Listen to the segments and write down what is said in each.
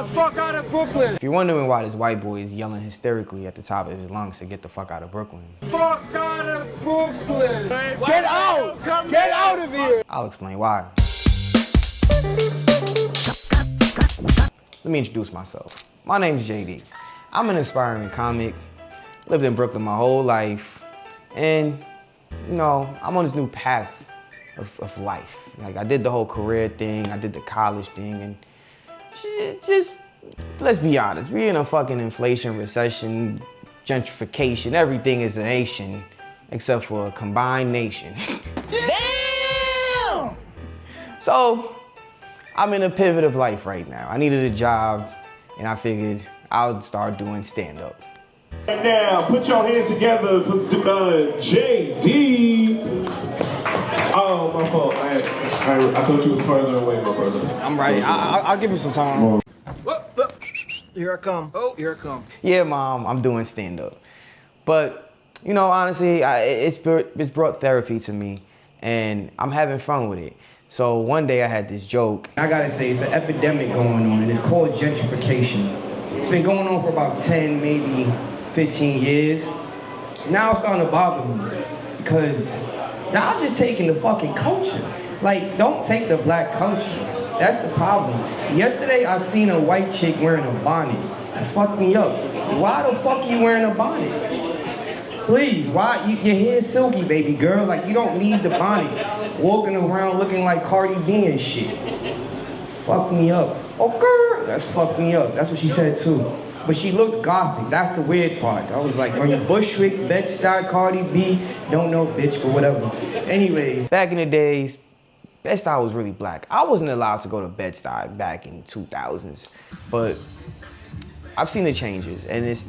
The fuck out of Brooklyn! If you're wondering why this white boy is yelling hysterically at the top of his lungs to get the fuck out of Brooklyn. Fuck out of Brooklyn! Get out! Get out of here! I'll explain why. Let me introduce myself. My name's JD. I'm an aspiring comic, lived in Brooklyn my whole life, and you know, I'm on this new path of life. Like, I did the whole career thing, I did the college thing, and just, let's be honest, we're in a fucking inflation, recession, gentrification, everything is a nation, except for a combined nation. Damn! So, I'm in a pivot of life right now. I needed a job, and I figured I'll start doing stand-up. Right now, put your hands together for JD. Oh, my fault. I thought you was further away, my brother. I'm right. I'll give him some time. Here I come. Oh, here I come. Yeah, Mom, I'm doing stand-up. But, you know, honestly, it's brought therapy to me, and I'm having fun with it. So one day I had this joke. I gotta say, it's an epidemic going on, and it's called gentrification. It's been going on for about 10, maybe 15 years. Now it's starting to bother me, because y'all just taking the fucking culture. Like, don't take the black culture. That's the problem. Yesterday, I seen a white chick wearing a bonnet. It fucked me up. Why the fuck are you wearing a bonnet? Please, why? Your hair's silky, baby girl. Like, you don't need the bonnet. Walking around looking like Cardi B and shit. Fuck me up. Oh, girl, that's fucked me up. That's what she said, too. But she looked gothic. That's the weird part. I was like, are you Bushwick, Bed-Stuy, Cardi B? Don't know, bitch, but whatever. Anyways, back in the days, Bed-Stuy was really black. I wasn't allowed to go to Bed-Stuy back in 2000s, but I've seen the changes, and it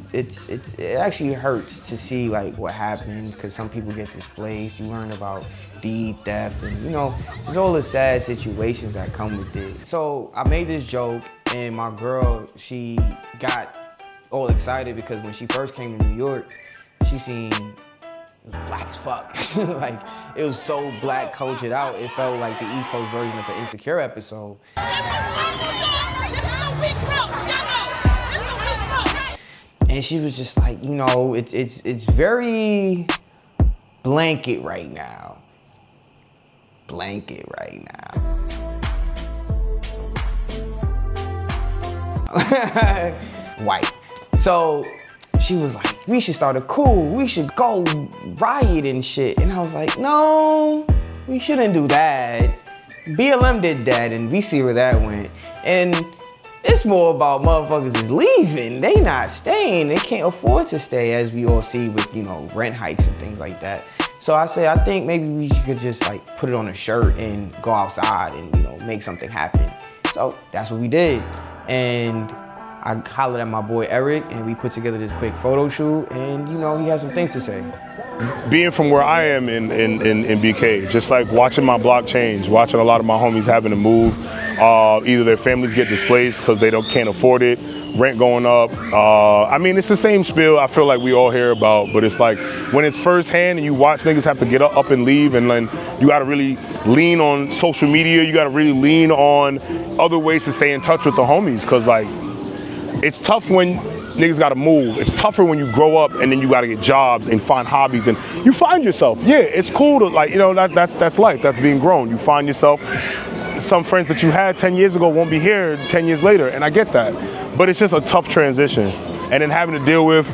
actually hurts to see like what happened, because some people get displaced. You learn about deed theft, and you know, there's all the sad situations that come with it. So I made this joke, and my girl, she got all excited because when she first came to New York, she seen it was black as fuck. Like, it was so black cultured out, it felt like the East Coast version of the Insecure episode. And she was just like, you know, it's very blanket right now. Blanket right now. White. So she was like, we should start a coup. We should go riot and shit. And I was like, no, we shouldn't do that. BLM did that, and we see where that went. And it's more about motherfuckers is leaving. They not staying. They can't afford to stay, as we all see with, you know, rent hikes and things like that. So I think maybe we could just like put it on a shirt and go outside and, you know, make something happen. So that's what we did. And I hollered at my boy Eric, and we put together this quick photo shoot, and you know, he had some things to say. Being from where I am in BK, just like watching my block change, watching a lot of my homies having to move, either their families get displaced because they can't afford it, rent going up. I mean, it's the same spiel I feel like we all hear about, but it's like when it's firsthand and you watch niggas have to get up and leave, and then you gotta really lean on social media, you gotta really lean on other ways to stay in touch with the homies, because like, it's tough when niggas gotta move. It's tougher when you grow up and then you gotta get jobs and find hobbies and you find yourself. Yeah, it's cool to, like, you know, that's life, that's being grown. You find yourself. Some friends that you had 10 years ago won't be here 10 years later, and I get that. But it's just a tough transition. And then having to deal with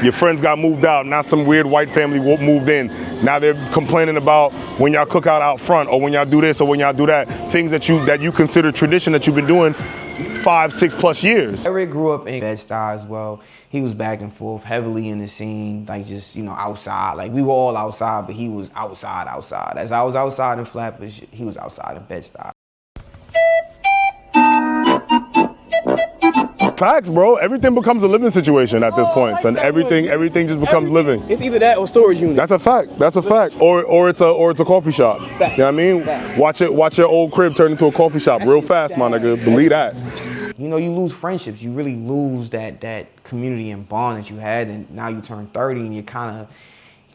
your friends got moved out, now some weird white family moved in. Now they're complaining about when y'all cook out front, or when y'all do this, or when y'all do that. Things that you consider tradition that you've been doing 5, 6+ years. Eric grew up in Bed-Stuy as well. He was back and forth heavily in the scene, like just, you know, outside. Like, we were all outside, but he was outside. As I was outside in Flatbush, he was outside in Bed-Stuy. Facts, bro. Everything becomes a living situation at this point, and everything just becomes living. It's either that or storage unit. That's a fact. That's a fact. Or it's a coffee shop. Fact. You know what I mean? Fact. Watch your old crib turn into a coffee shop real fast, my nigga. Believe that. You know, you lose friendships. You really lose that community and bond that you had, and now you turn 30 and you're kind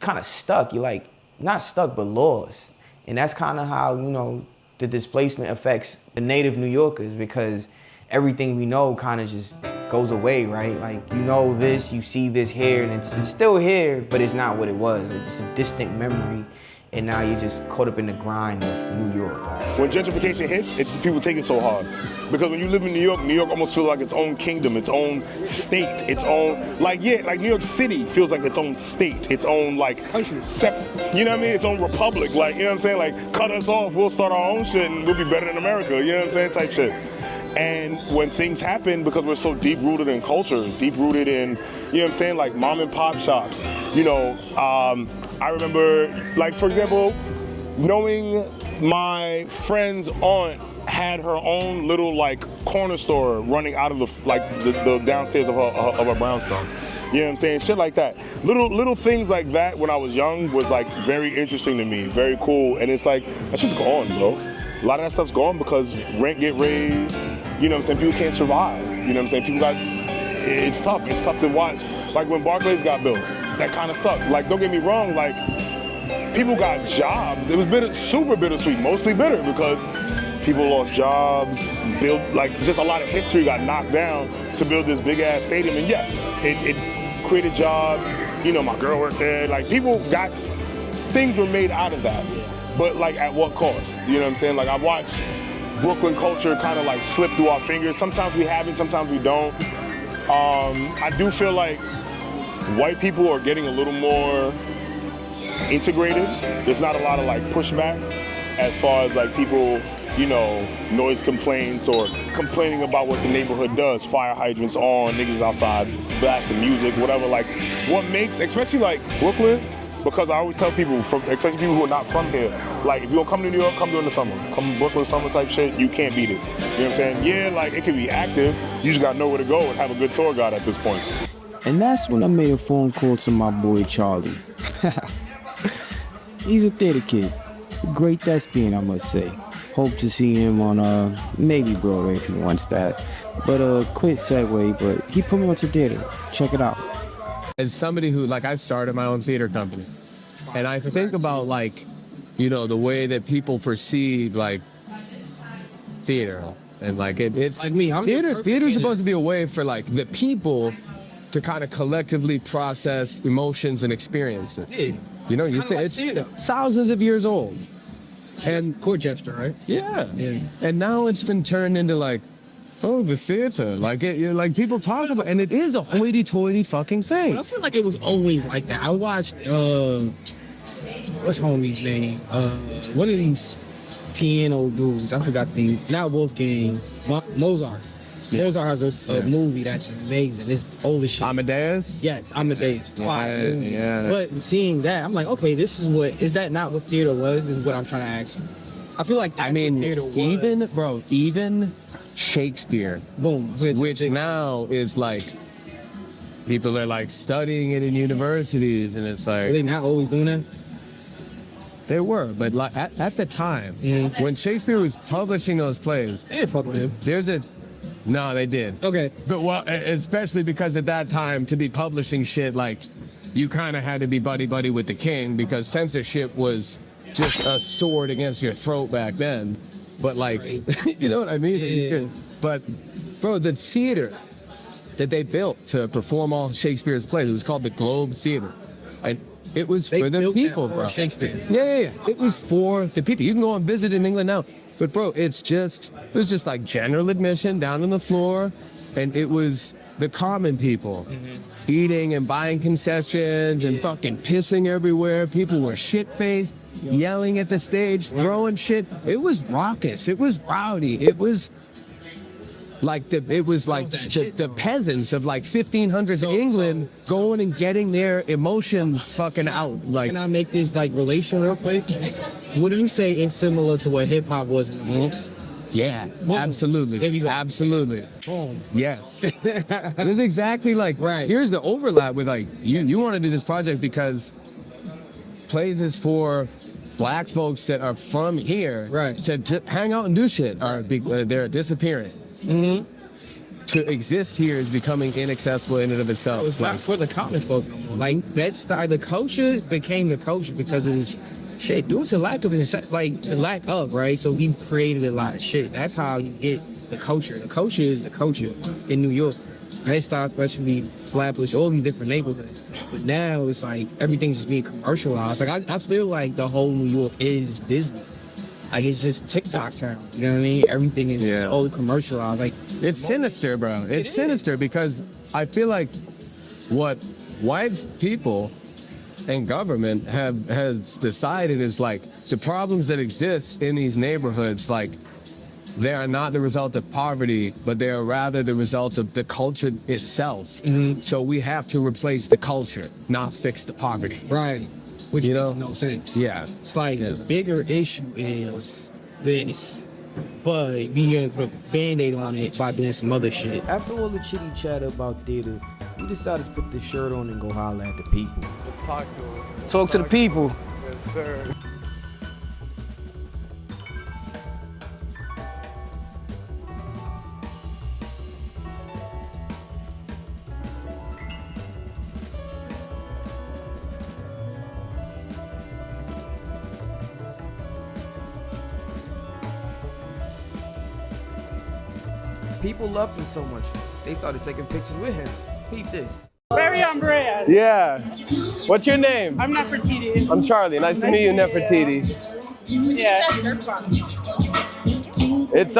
of stuck. You're like, not stuck, but lost. And that's kind of how, you know, the displacement affects the native New Yorkers, because everything we know kind of just goes away, right? Like, you know this, you see this here, and it's still here, but it's not what it was. It's just a distant memory, and now you're just caught up in the grind of New York. When gentrification hits, people take it so hard. Because when you live in New York almost feels like its own kingdom, its own state, its own, like New York City feels like its own state, its own like, you know what I mean? Its own republic, like, you know what I'm saying? Like, cut us off, we'll start our own shit and we'll be better than America, you know what I'm saying? Type shit. And when things happen, because we're so deep-rooted in culture, deep-rooted in, you know what I'm saying, like mom and pop shops, you know, I remember, like, for example, knowing my friend's aunt had her own little, like, corner store running out of the downstairs of her brownstone. You know what I'm saying? Shit like that. Little things like that when I was young was, like, very interesting to me, very cool. And it's like, that shit's gone, bro. A lot of that stuff's gone because rent get raised. You know what I'm saying? People can't survive. You know what I'm saying? It's tough. It's tough to watch. Like when Barclays got built, that kind of sucked. Like, don't get me wrong, like, people got jobs. It was super bittersweet, mostly bitter because people lost jobs, just a lot of history got knocked down to build this big ass stadium. And yes, it created jobs. You know, my girl worked there. Like, things were made out of that. But like, at what cost? You know what I'm saying? Like, I watch Brooklyn culture kind of like slip through our fingers. Sometimes we have it, sometimes we don't. I do feel like white people are getting a little more integrated. There's not a lot of like pushback as far as like people, you know, noise complaints or complaining about what the neighborhood does. Fire hydrants on, niggas outside blasting music, whatever. Like, what makes, especially like Brooklyn, because I always tell people, especially people who are not from here, like, if you don't come to New York, come during the summer. Come to Brooklyn summer type shit, you can't beat it. You know what I'm saying? Yeah, like, it can be active. You just gotta know where to go and have a good tour guide at this point. And that's when I made a phone call to my boy Charlie. He's a theater kid. A great thespian, I must say. Hope to see him on maybe Broadway if he wants that. But quick segue, but he put me onto theater. Check it out. As somebody who, like, I started my own theater company, and I think about, like, you know, the way that people perceive, like, theater, and like it's like me. Theater's supposed to be a way for like the people to kind of collectively process emotions and experiences. Yeah. You know, it's thousands of years old, and court gesture, right? Yeah. And now it's been turned into like, oh, the theater, like like people talk about, and it is a hoity-toity fucking thing. But I feel like it was always like that. I watched, what's homie's name? One of these piano dudes. I forgot the name. Not Wolfgang. Mozart. Yeah. Mozart has a movie that's amazing. It's old as shit. Amadeus? Yes, Amadeus. Yeah. But seeing that, I'm like, okay, is that not what theater was? Is what I'm trying to ask. I feel like even Shakespeare, boom, which now is like, people are like studying it in universities, and it's like, are they not always doing that? They were, but like at the time, when Shakespeare was publishing those plays, no, they did. Okay. But well, especially because at that time, to be publishing shit, like, you kind of had to be buddy-buddy with the king, because censorship was just a sword against your throat back then. But like, you know what I mean? Yeah. But, bro, the theater that they built to perform all Shakespeare's plays, it was called the Globe Theater. And it was for the people, bro. Shakespeare. Yeah. It was for the people. You can go and visit in England now. But bro, it was just like general admission down on the floor, and it was the common people eating and buying concessions and fucking pissing everywhere. People were shit-faced, yelling at the stage, throwing shit. It was raucous. It was rowdy. It was like the peasants of like 1500s England going and getting their emotions fucking out. Like, can I make this like relation real quick? Would you say it's similar to what hip hop was in the Bronx? Yeah, absolutely. There you go. Absolutely. Boom. Yes. It's exactly like, right. Here's the overlap with like, you want to do this project because plays is for black folks that are from here, right, to hang out and do shit, or they're disappearing. To exist here is becoming inaccessible in and of itself. It's not for the common folk no more. Like, Bed-Stuy, the culture became the culture because it was shit due to lack of, right? So we created a lot of shit. That's how you get the culture. The culture is the culture in New York. Bed-Stuy, especially Flatbush, all these different neighborhoods. But now it's like everything's just being commercialized. Like I feel like the whole New York is Disney. Like it's just TikTok town. You know what I mean? Everything is all commercialized. Like it's sinister, bro. It's sinister because I feel like what white people and government has decided is like the problems that exist in these neighborhoods, like they are not the result of poverty, but they are rather the result of the culture itself. So we have to replace the culture, not fix the poverty. Right. Which makes no sense. Yeah. It's like the bigger issue is this, but we gonna put a Band-Aid on it by doing some other shit. After all the chitty chatter about theater, we decided to put this shirt on and go holler at the people. Let's talk to them. Talk to the people. Yes, sir. People loved him so much, they started taking pictures with him. Peep this. Very on brand. Yeah. What's your name? I'm Nefertiti. I'm Charlie. Nice to meet you, Nefertiti. Yeah. It's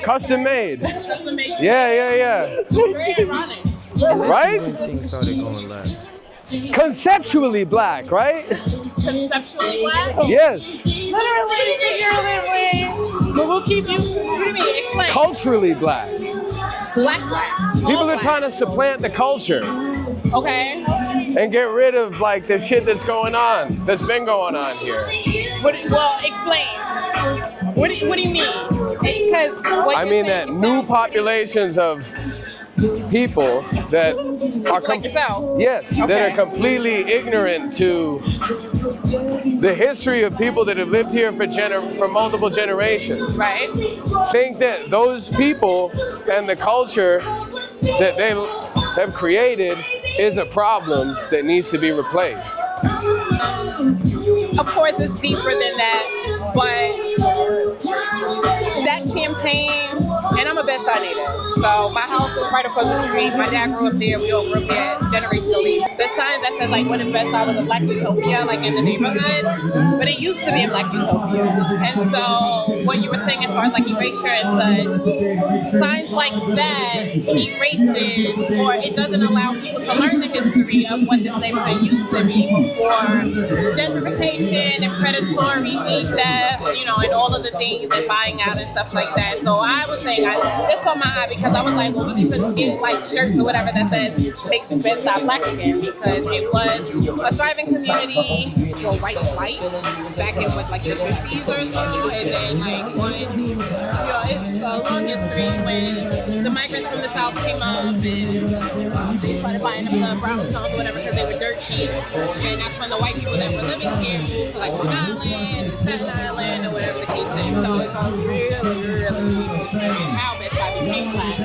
custom made. Custom made. Yeah. Very ironic. Right? When things started going left. Conceptually black, right? Conceptually black? Yes. Literally, figuratively. But we'll keep you. What do you mean? Explain. Culturally black. Black. People are trying to supplant the culture Okay. and get rid of like the shit that's going on, that's been going on here. Well, explain. What do you mean? Because I mean that new populations of people that are like yourself. Yes, that are completely ignorant to the history of people that have lived here for multiple generations. Right. Think that those people and the culture that they have created is a problem that needs to be replaced. Of course, it's deeper than that, but that campaign, and I'm a Bed-Stuy native, so my house is right across the street. My dad grew up there, we all grew up there generationally. The sign that says like, what if Bed-Stuy was a black utopia, like in the neighborhood, but it used to be a black utopia. And so what you were saying as far as like erasure and such, signs like that erases, or it doesn't allow people to learn the history of what this neighborhood used to be before gentrification and predatory theft, you know, and all of the things and buying out and stuff like that. So I was saying, this caught my eye because I was like, well, we need to get like shirts or whatever that says Make Bed-Stuy Black Again, because it was a thriving community for white flight back in what, like the 50s or so, and then like when, you know, it's a long history when the migrants from the South came up and they started buying them the brownstones or whatever because they were dirt cheap, and that's when the white people that were living here moved to like Long Island, Staten Island, or whatever the case is. So it's all really how Bed-Stuy became black.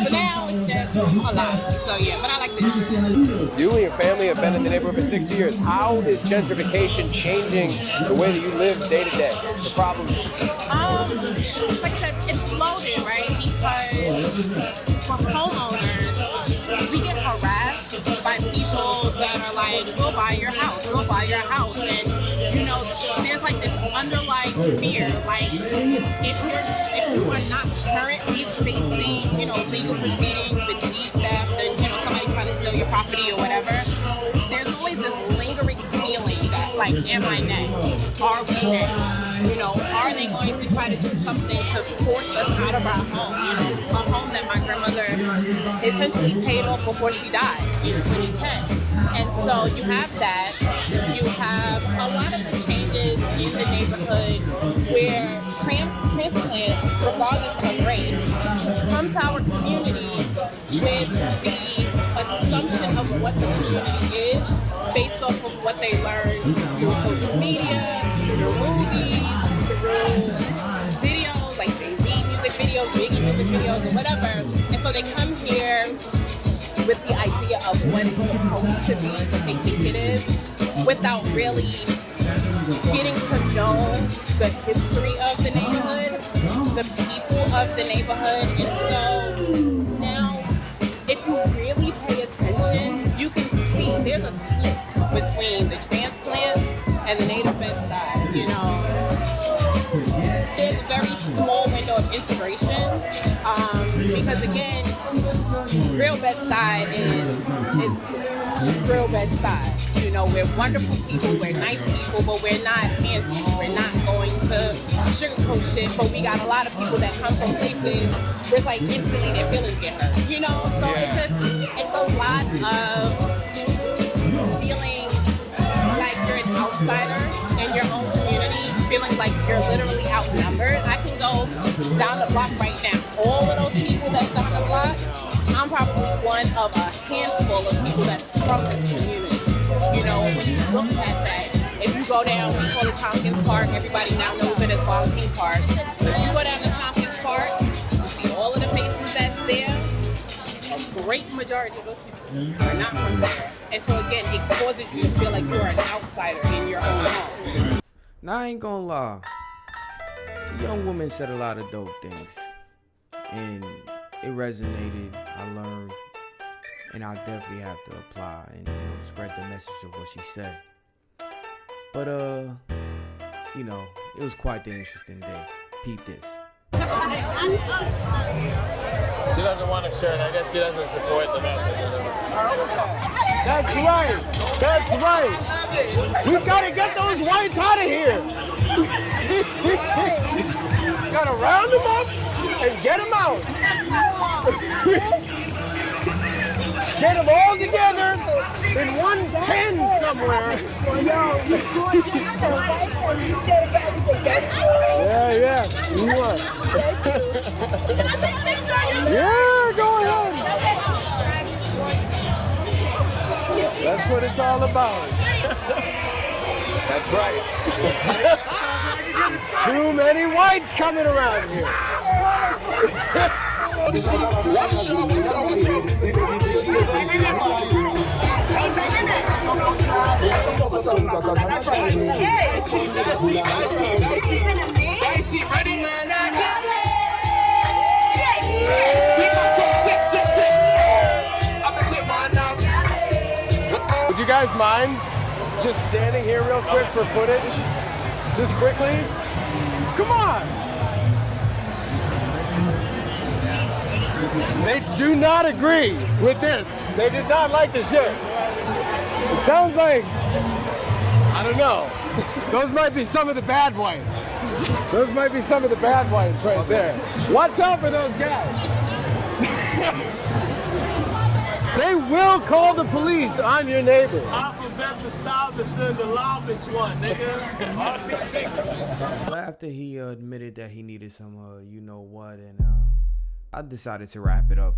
But now it's just a lot. So yeah, but I like this. You and your family have been in the neighborhood for 60 years. How is gentrification changing the way that you live day to day? The problem? Like I said, it's loaded, right? Because for homeowners, we get harassed by people that are like, we'll buy your house, we'll buy your house. And, you know, there's like this underlying fear. Like, if you are not currently facing, you know, legal proceedings with deed theft and, you know, somebody trying to steal your property or whatever, there's always this lingering feeling that, like, am I next? Are we next? You know, are they going to try to do something to force us out of our home? You know, a home that my grandmother essentially paid off before she died in 2010. And so you have that. You have a lot of the changes in the neighborhood where transplants, regardless of race, come to our community with the assumption of what the community is based off of what they learned through social media, through movies, through videos like Jay-Z music videos, Biggie music videos, or whatever. And so they come here with the idea of what it's supposed to be, what they think it is, without really getting to know the history of the neighborhood, the people of the neighborhood. And so now, if you really pay attention, you can see there's a split between the transplant and the native Bed-Stuy. You know, there's a very small window of integration because again, real Bed-Stuy is real Bed-Stuy. You know, we're wonderful people, we're nice people, but we're not fancy. We're not going to sugarcoat shit, but we got a lot of people that come from places where it's like instantly their feelings get hurt. You know, so it's a lot of feeling like you're an outsider in your own community, feeling like you're literally outnumbered. I can go down the block right now. All of those people that's down the block, I'm probably one of a handful of people that's from the community. You know, when you look at that, if you go down, we call it Tompkins Park, everybody now knows it as Long King Park. If you go down to Tompkins Park, you see all of the faces that's there, a great majority of those people are not from there. And so again, it causes you to feel like you're an outsider in your own home. Now I ain't gonna lie, the young woman said a lot of dope things, and it resonated. I learned, and I definitely have to apply and spread the message of what she said. But it was quite the interesting day. Peep this. She doesn't want a shirt. I guess she doesn't support the message. That's right. That's right. We gotta get those whites out of here. Gotta round them up and get them out. Get them all together in one pen somewhere. Yeah. What? Yeah, go ahead. That's what it's all about. That's right. Too many whites coming around here. Would you guys mind just standing here real quick for footage? Just quickly? Come on! They do not agree with this. They did not like the shirt. It sounds like, I don't know. Those might be some of the bad whites. Those might be some of the bad whites right there. Watch out for those guys. They will call the police on your neighbor. Alphabet the stoutest and the loudest one, nigga. After he admitted that he needed some, you know what, and I decided to wrap it up.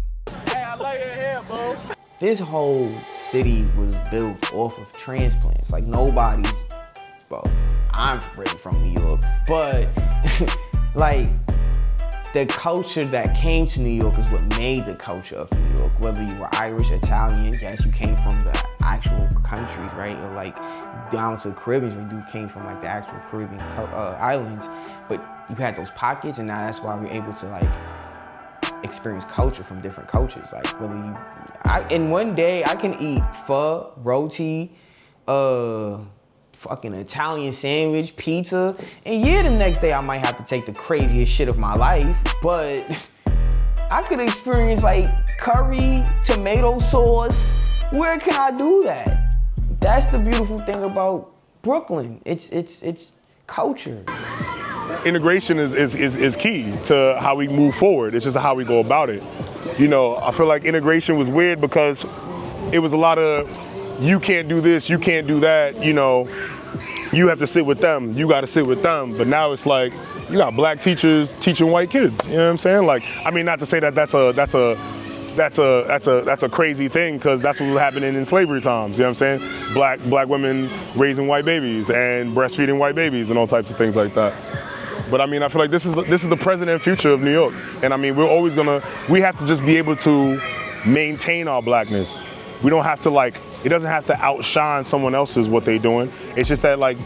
Hey, I like your hair, bro. This whole city was built off of transplants. Like nobody's, well, I'm really from New York, but like the culture that came to New York is what made the culture of New York. Whether you were Irish, Italian, yes, you came from the actual countries, right? Or like down to the Caribbean, when you came from like the actual Caribbean islands, but you had those pockets, and now that's why we're able to like experience culture from different cultures. Like whether you, in one day I can eat pho, roti, fucking Italian sandwich, pizza, and yeah, the next day I might have to take the craziest shit of my life, but I could experience like curry, tomato sauce. Where can I do that? That's the beautiful thing about Brooklyn. It's culture. Integration is key to how we move forward. It's just how we go about it. You know, I feel like integration was weird because it was a lot of, you can't do this, you can't do that, you know, you have to sit with them, you gotta sit with them. But now it's like, you got black teachers teaching white kids, you know what I'm saying? Like, I mean, not to say that that's a crazy thing, because that's what was happening in slavery times, you know what I'm saying? Black women raising white babies and breastfeeding white babies and all types of things like that. But I mean, I feel like this is the present and future of New York. And I mean, we have to just be able to maintain our blackness. We don't have to like, it doesn't have to outshine someone else's what they're doing. It's just that like,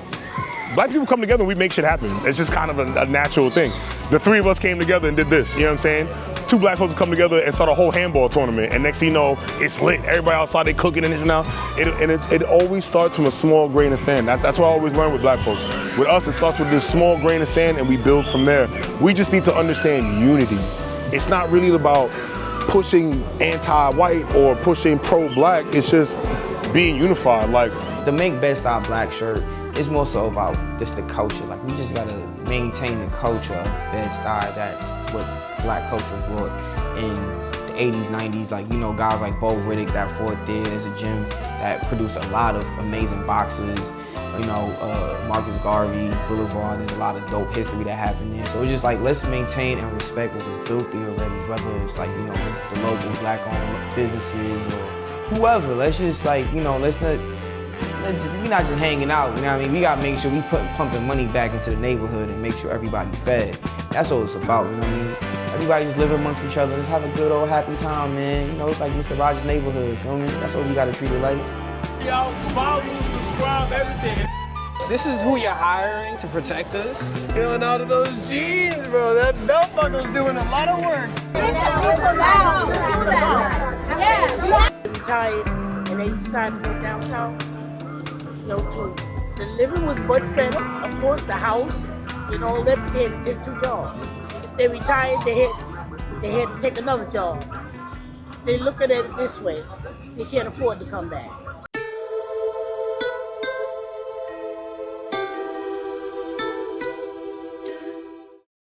black people come together and we make shit happen. It's just kind of a natural thing. The three of us came together and did this, you know what I'm saying? Two black folks come together and start a whole handball tournament, and next thing you know, it's lit. Everybody outside, they cooking and this and now. It always starts from a small grain of sand. That's what I always learn with black folks. With us, it starts with this small grain of sand and we build from there. We just need to understand unity. It's not really about pushing anti-white or pushing pro-black. It's just being unified. Like the Make Bed-Stuy Black shirt is more so about just the culture. Like we just gotta maintain the culture of Bed-Stuy. That's what black culture brought in the 80s, 90s. Like, you know, guys like Bo Riddick that fought there. There's a gym that produced a lot of amazing boxes. You know, Marcus Garvey, Boulevard, there's a lot of dope history that happened there. So it's just like, let's maintain and respect what was built there already, whether it's like, you know, the local black-owned businesses or whoever. Let's just like, you know, we're not just hanging out, you know what I mean? We gotta make sure we pumping money back into the neighborhood and make sure everybody's fed. That's what it's about, you know what I mean? Everybody just live amongst each other. Let's have a good old happy time, man. You know, it's like Mr. Rogers' neighborhood, you feel me? That's what we gotta treat it like. Y'all follow, subscribe, everything. This is who you're hiring to protect us? Spilling out of those jeans, bro. That belt buckle's doing a lot of work. Retired and they decided to go downtown. No clue. The living was much better. Of course, the house and all that, they had to take 2 jobs. If they retired, they had to take another job. They look at it this way. They can't afford to come back.